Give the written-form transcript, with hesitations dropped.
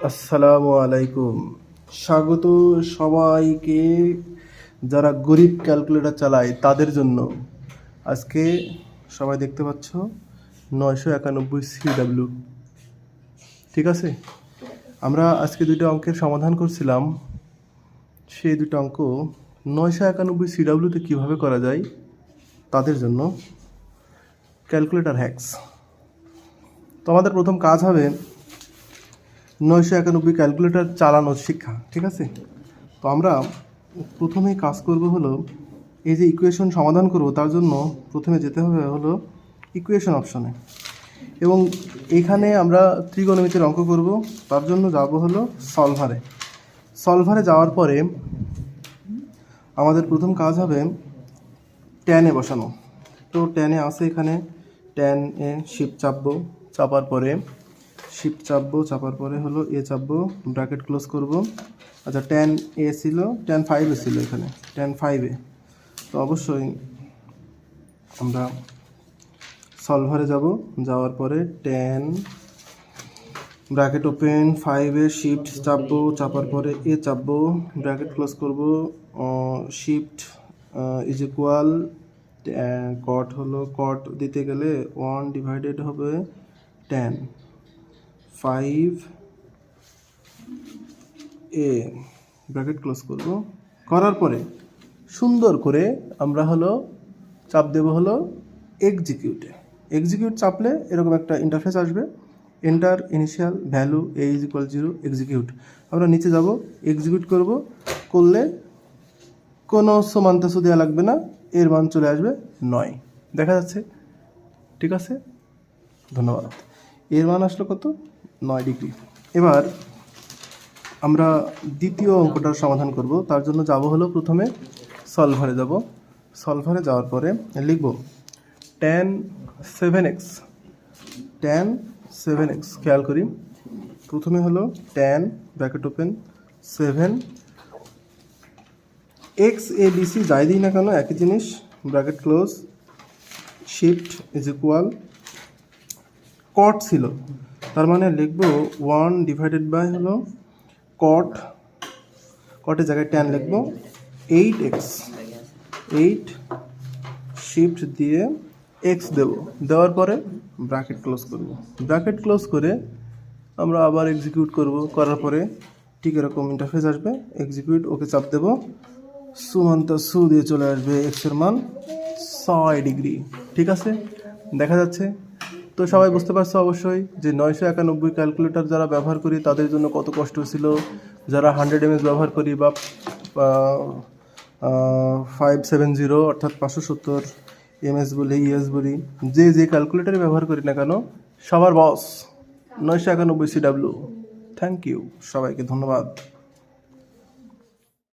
আসসালামু আলাইকুম। স্বাগত সবাইকে যারা গরিব ক্যালকুলেটর চালায় তাদের জন্য। আজকে সবাই দেখতে পাচ্ছ 991 CW। ঠিক আছে, আমরা আজকে দুটো অঙ্কের সমাধান করছিলাম। সেই দুটো অঙ্ক 991 CW-তে কীভাবে করা যায় তাদের জন্য ক্যালকুলেটর হ্যাক্স। তো আমাদের প্রথম কাজ হবে 991 ক্যালকুলেটর চালানোর শিক্ষা। ঠিক আছে, তো আমরা প্রথমেই কাজ করব হলো এই যে ইকুয়েশন সমাধান করব, তার জন্য প্রথমে যেতে হবে হলো ইকুয়েশন অপশনে, এবং এইখানে আমরা ত্রিকোণমিতির অঙ্ক করব। তার জন্য যাব হলো সলভারে যাওয়ার পরে আমাদের প্রথম কাজ হবে ট্যানে বসানো। তো ট্যানে আছে এখানে, ট্যান এ শিফট চাপবো, চাপার পরে শিফট চাপার পরে হলো এ চাপবো, ব্র্যাকেট ক্লোজ করব। আচ্ছা, ট্যান এ ছিল, ট্যান 5 ছিল এখানে, ট্যান 5 তো অবশ্যই আমরা সলভারে যাব, যাওয়ার পরে ট্যান ব্র্যাকেট ওপেন 5 শিফট চাপবো, চাপার পরে এ চাপবো, ব্র্যাকেট ক্লোজ করব, শিফট ইজ ইকুয়াল কট হলো, কট দিতে গেলে 1 ডিভাইডেড হবে ট্যান 5 এ, ব্র্যাকেট ক্লোজ করব। করার পরে সুন্দর করে আমরা হলো চাপ দেব হলো এক্সিকিউট চাপলে এরকম একটা ইন্টারফেস আসবে, enter initial value A is equal 0, execute. আমরা নিচে যাব, এক্সিকিউট করলে কোনো সমান্তাসু দেওয়া লাগবে না, এর মান চলে আসবে 9। দেখা যাচ্ছে? ঠিক আছে, ধন্যবাদ। এর মান আসলো কত? 9 ডিগ্রি। এবার আমরা দ্বিতীয় অঙ্কটার সমাধান করব। তার জন্য যাব হলো প্রথমে সলভারে যাব। সলভারে যাওয়ার পরে লিখব ট্যান 7x। খেয়াল করি, প্রথমে হলো tan bracket open 7 x A B C যাই দিই না কেন একই জিনিস, bracket close, shift is equal কট ছিল, তার মানে লিখব 1 ডিভাইডেড বাই হলো কটের জায়গায় ট্যান লিখব 8x, 8 শিফট দিয়ে এক্স দেওয়ার পরে ব্র্যাকেট ক্লোজ করব। ব্র্যাকেট ক্লোজ করে আমরা আবার এক্সিকিউট করব, করার পরে ঠিক এরকম ইন্টারফেস আসবে, এক্সিকিউট, ওকে চাপ দেব, সু দিয়ে চলে আসবে এক্সের মান 6 ডিগ্রি। ঠিক আছে, দেখা যাচ্ছে? তো সবাই বুঝতে পারছো অবশ্যই যে 991 ক্যালকুলেটর যারা ব্যবহার করি তাদের জন্য কত কষ্ট ছিল। যারা 100 mAh ব্যবহার করি বা 570 অর্থাৎ 570 mAh বলি, ইএস বলি, যে ক্যালকুলেটরে ব্যবহার করি না কেন, সবার বস 991 CW। থ্যাংক ইউ, সবাইকে ধন্যবাদ।